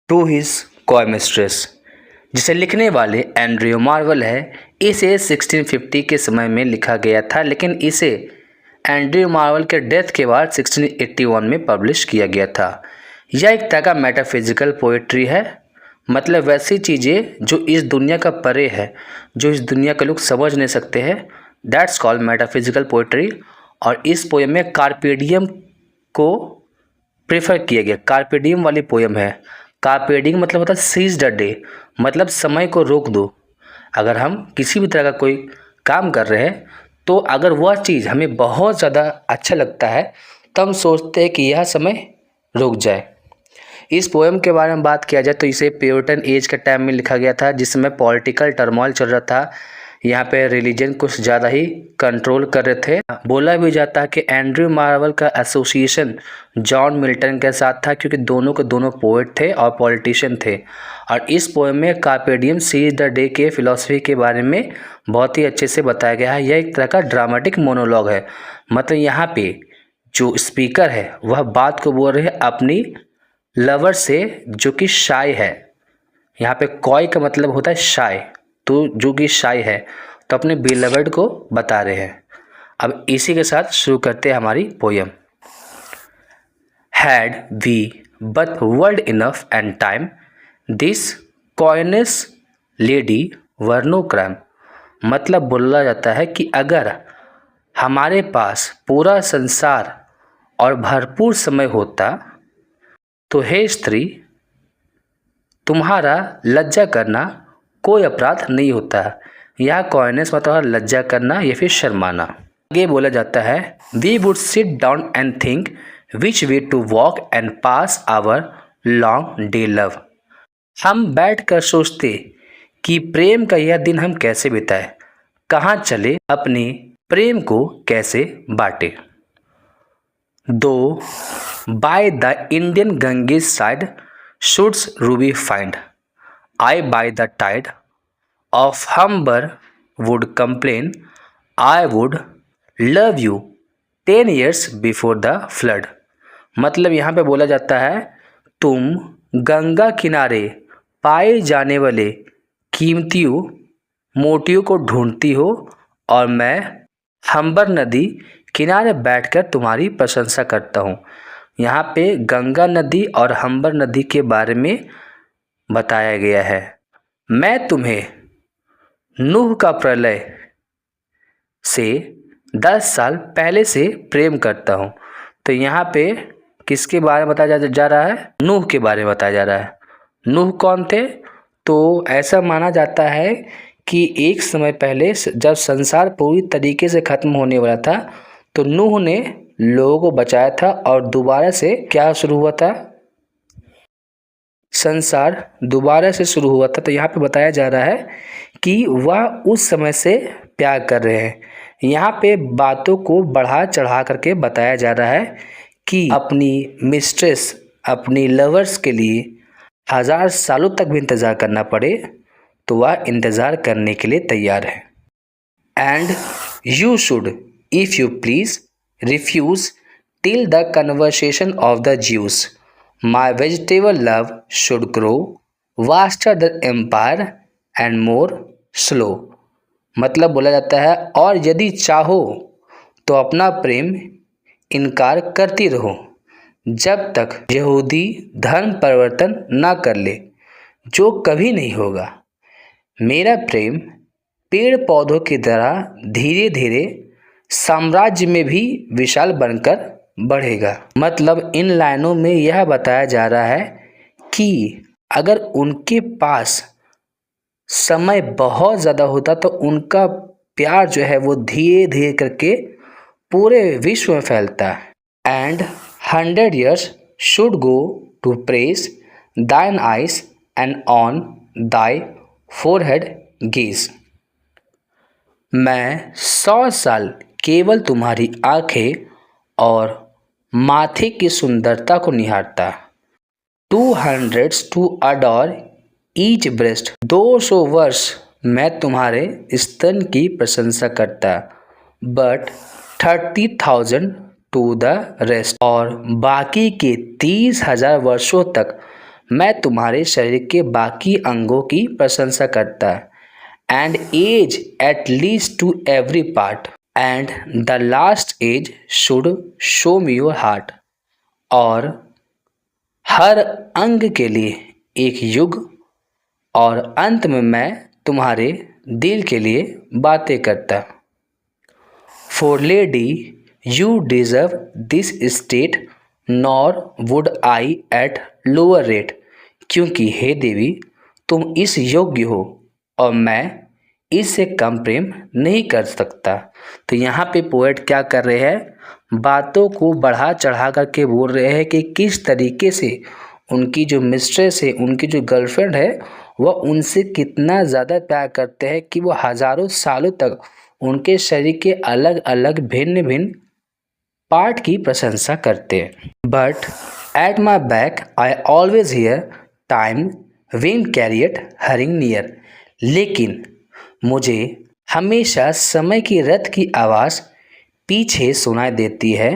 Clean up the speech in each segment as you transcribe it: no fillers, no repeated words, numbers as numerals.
To his coy mistress, जिसे लिखने वाले एंड्रयू मार्वल है। इसे 1650 के समय में लिखा गया था, लेकिन इसे एंड्रयू मार्वल के डेथ के बाद 1681 में पब्लिश किया गया था। यह एक तरह का मेटाफिजिकल पोइट्री है, मतलब वैसी चीज़ें जो इस दुनिया का परे है, जो इस दुनिया के लोग समझ नहीं सकते हैं, दैट्स कॉल्ड मेटाफिजिकल पोइट्री। और इस पोएम में कार्पेडियम को प्रेफर किया गया। कार्पेडियम वाली पोएम है। कार्पेडियम मतलब होता है सीज द डे, मतलब समय को रोक दो। अगर हम किसी भी तरह का कोई काम कर रहे हैं, तो अगर वह चीज़ हमें बहुत ज़्यादा अच्छा लगता है तो हम सोचते हैं कि यह समय रुक जाए। इस पोएम के बारे में बात किया जाए तो इसे प्यूरिटन एज के टाइम में लिखा गया था, जिसमें पॉलिटिकल टर्मोइल चल रहा था। यहाँ पे रिलीजन कुछ ज़्यादा ही कंट्रोल कर रहे थे। बोला भी जाता है कि एंड्रयू मार्वल का एसोसिएशन जॉन मिल्टन के साथ था, क्योंकि दोनों के दोनों पोएट थे और पॉलिटिशियन थे। और इस पोएम में कार्पेडियम सीज द डे के फिलॉसफी के बारे में बहुत ही अच्छे से बताया गया है। यह एक तरह का ड्रामेटिक मोनोलॉग है, मतलब यहाँ पे जो स्पीकर है वह बात को बोल रहे हैं अपनी लवर से, जो कि शाय है। यहाँ पे कॉय का मतलब होता है शाय, तो जो कि शाय है तो अपने बिलवर्ड को बता रहे हैं। अब इसी के साथ शुरू करते हैं हमारी poem. Had we but world enough and time, this coyness lady were no crime. मतलब बोला जाता है कि अगर हमारे पास पूरा संसार और भरपूर समय होता तो हे स्त्री, तुम्हारा लज्जा करना कोई अपराध नहीं होता। यह कॉयनेस मतलब लज्जा करना या फिर शर्माना। आगे बोला जाता है we would sit down and think which way to walk and pass our long day love. हम बैठ कर सोचते कि प्रेम का यह दिन हम कैसे बिताए, कहाँ चले, अपने प्रेम को कैसे बांटे। Thou by the Indian Ganges side shouldst ruby find, I by the tide of Humber would complain, I would love you 10 years before the flood। मतलब यहाँ पे बोला जाता है तुम गंगा किनारे पाए जाने वाले कीमतियों मोतियों को ढूंढती हो और मैं हम्बर नदी किनारे बैठकर तुम्हारी प्रशंसा करता हूँ। यहाँ पे गंगा नदी और हम्बर नदी के बारे में बताया गया है। मैं तुम्हें नूह का प्रलय से 10 साल पहले से प्रेम करता हूँ। तो यहाँ पे किसके बारे में बताया जा रहा है? नूह के बारे में बताया जा रहा है। नूह कौन थे? तो ऐसा माना जाता है कि एक समय पहले जब संसार पूरी तरीके से ख़त्म होने वाला था तो नूह ने लोगों को बचाया था और दोबारा से क्या शुरू हुआ था? संसार दोबारा से शुरू हुआ था। तो यहाँ पे बताया जा रहा है कि वह उस समय से प्यार कर रहे हैं। यहाँ पे बातों को बढ़ा चढ़ा करके बताया जा रहा है कि अपनी मिस्ट्रेस, अपनी लवर्स के लिए 1000 सालों तक भी इंतज़ार करना पड़े तो वह इंतज़ार करने के लिए तैयार है। And you should if you please refuse till the conversation of the juice, My vegetable love should grow vaster than empire and more slow। मतलब बोला जाता है और यदि चाहो तो अपना प्रेम इनकार करती रहो जब तक यहूदी धर्म परिवर्तन ना कर ले, जो कभी नहीं होगा। मेरा प्रेम पेड़ पौधों की तरह धीरे धीरे साम्राज्य में भी विशाल बनकर बढ़ेगा। मतलब इन लाइनों में यह बताया जा रहा है कि अगर उनके पास समय बहुत ज़्यादा होता तो उनका प्यार जो है वो धीरे धीरे करके पूरे विश्व में फैलता। And 100 years should go to praise thine eyes and on thy forehead gaze। मैं 100 साल केवल तुम्हारी आंखें और माथे की सुंदरता को निहारता। 200 to adore each breast, 200 वर्ष मैं तुम्हारे स्तन की प्रशंसा करता। बट 30,000 टू द रेस्ट, और बाकी के 30,000 वर्षों तक मैं तुम्हारे शरीर के बाकी अंगों की प्रशंसा करता and age at least to every part and the last age should show me your heart. और हर अंग के लिए एक युग और अंत में मैं तुम्हारे दिल के लिए बातें करता। For lady, you deserve this state, nor would I at lower rate। क्योंकि हे देवी, तुम इस योग्य हो और मैं इससे कम प्रेम नहीं कर सकता। तो यहाँ पे पोएट क्या कर रहे हैं, बातों को बढ़ा चढ़ा करके बोल रहे हैं कि किस तरीके से उनकी जो मिस्ट्रेस है, उनकी जो गर्लफ्रेंड है, वह उनसे कितना ज़्यादा प्यार करते हैं कि वो हज़ारों सालों तक उनके शरीर के अलग अलग भिन्न भिन्न पार्ट की प्रशंसा करते हैं। But at my back I always here time wind chariot hurrying near. लेकिन मुझे हमेशा समय की रथ की आवाज़ पीछे सुनाई देती है।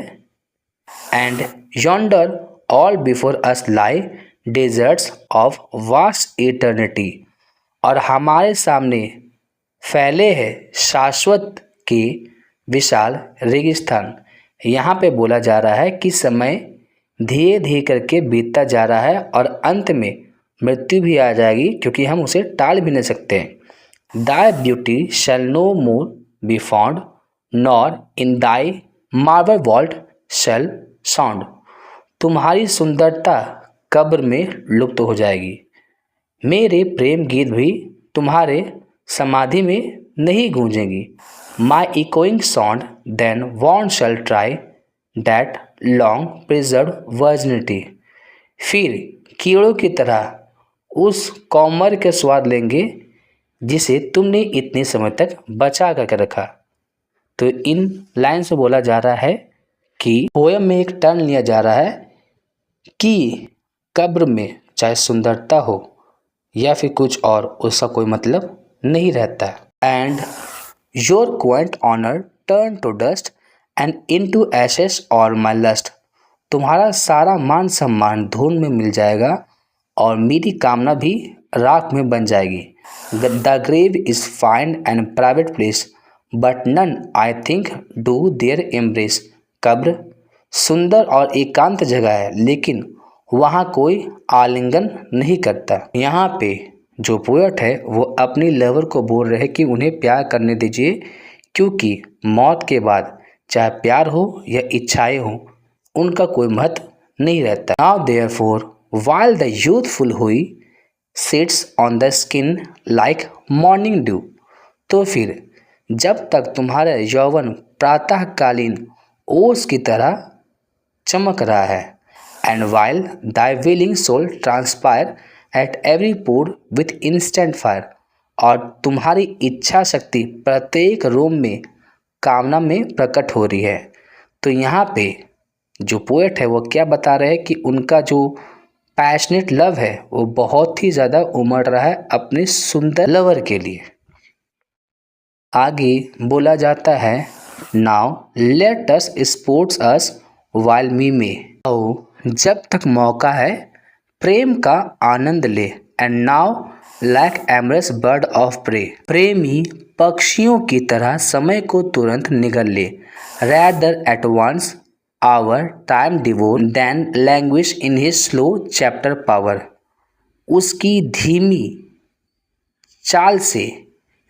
And yonder all before us lie desserts of vast eternity. और हमारे सामने फैले हैं शाश्वत के विशाल रेगिस्तान। यहाँ पे बोला जा रहा है कि समय धीरे धीरे करके बीतता जा रहा है और अंत में मृत्यु भी आ जाएगी, क्योंकि हम उसे टाल भी नहीं सकते हैं। Thy beauty shall no more be found nor in thy marble vault shall sound. तुम्हारी सुंदरता कब्र में लुप्त हो जाएगी, मेरे प्रेम गीत भी तुम्हारे समाधि में नहीं गूंजेंगी। My echoing sound then want shall try that long preserve virginity. फिर कीड़ों की तरह उस कौमर के स्वाद लेंगे जिसे तुमने इतने समय तक बचा करके रखा। तो इन लाइन से बोला जा रहा है कि पोयम में एक टर्न लिया जा रहा है कि कब्र में चाहे सुंदरता हो या फिर कुछ और, उसका कोई मतलब नहीं रहता। And your quaint honour turn to dust and into ashes all my lust. तुम्हारा सारा मान सम्मान धूल में मिल जाएगा और मेरी कामना भी राख में बन जाएगी। The grave is fine and private place but none I think do there embrace. कब्र सुंदर और एकांत जगह है, लेकिन वहाँ कोई आलिंगन नहीं करता। यहाँ पे जो पोएट है वो अपनी लवर को बोल रहे हैं कि उन्हें प्यार करने दीजिए, क्योंकि मौत के बाद चाहे प्यार हो या इच्छाएं हो, उनका कोई महत्व नहीं रहता। Now therefore while the youthful hue sits on the skin like morning dew. तो फिर जब तक तुम्हारा यौवन प्रातःकालीन ओस की तरह चमक रहा है, and while thy willing soul transpire at every pore with instant fire। और तुम्हारी इच्छा शक्ति प्रत्येक रोम में कामना में प्रकट हो रही है। तो यहाँ पे जो पोएट है वो क्या बता रहे हैं कि उनका जो पैशनेट लव है वो बहुत ही ज़्यादा उमड़ रहा है अपने सुंदर लवर के लिए। आगे बोला जाता है, now let us sports us while me may. तो जब तक मौका है प्रेम का आनंद ले। And now like amorous bird of prey. प्रेमी पक्षियों की तरह समय को तुरंत निगल ले। Rather at once our time devote than language in his slow chapter power. उसकी धीमी चाल से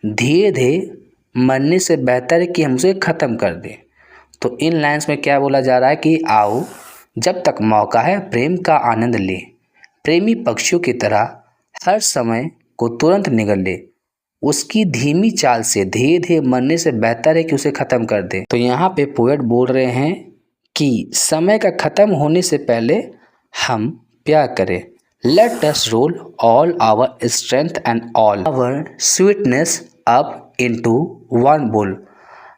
धीरे धीरे मरने से बेहतर है कि हम उसे ख़त्म कर दें। तो इन लाइन्स में क्या बोला जा रहा है कि आओ जब तक मौका है प्रेम का आनंद ले। प्रेमी पक्षियों की तरह हर समय को तुरंत निगल ले। उसकी धीमी चाल से धीरे धीरे मरने से बेहतर है कि उसे ख़त्म कर दे। तो यहाँ पे पोएट बोल रहे हैं कि समय का ख़त्म होने से पहले हम प्यार करें। Let us roll all our strength and all our sweetness up into one ball.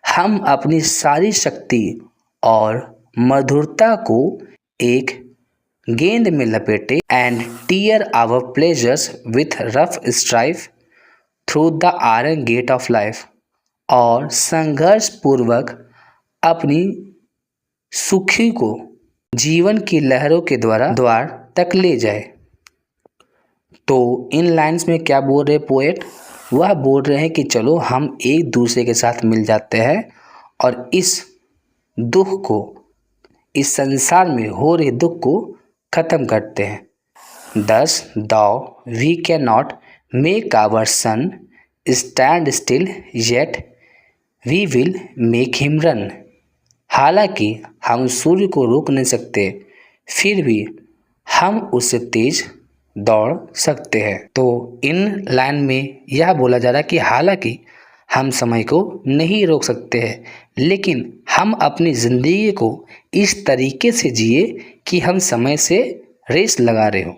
हम अपनी सारी शक्ति और मधुरता को एक गेंद में लपेटे। And tear our pleasures with rough strife through the iron gate of life. और संघर्ष पूर्वक अपनी सुखी को जीवन की लहरों के द्वार तक ले जाए। तो इन लाइंस में क्या बोल रहे पोएट? वह बोल रहे हैं कि चलो हम एक दूसरे के साथ मिल जाते हैं और इस दुख को, इस संसार में हो रहे दुख को ख़त्म करते हैं। Thus, though we cannot make our sun stand still, yet we will make him run. हालांकि हम सूर्य को रोक नहीं सकते, फिर भी हम उससे तेज दौड़ सकते हैं। तो इन लाइन में यह बोला जा रहा है कि हालांकि हम समय को नहीं रोक सकते हैं, लेकिन हम अपनी ज़िंदगी को इस तरीके से जिए कि हम समय से रेस लगा रहे हो।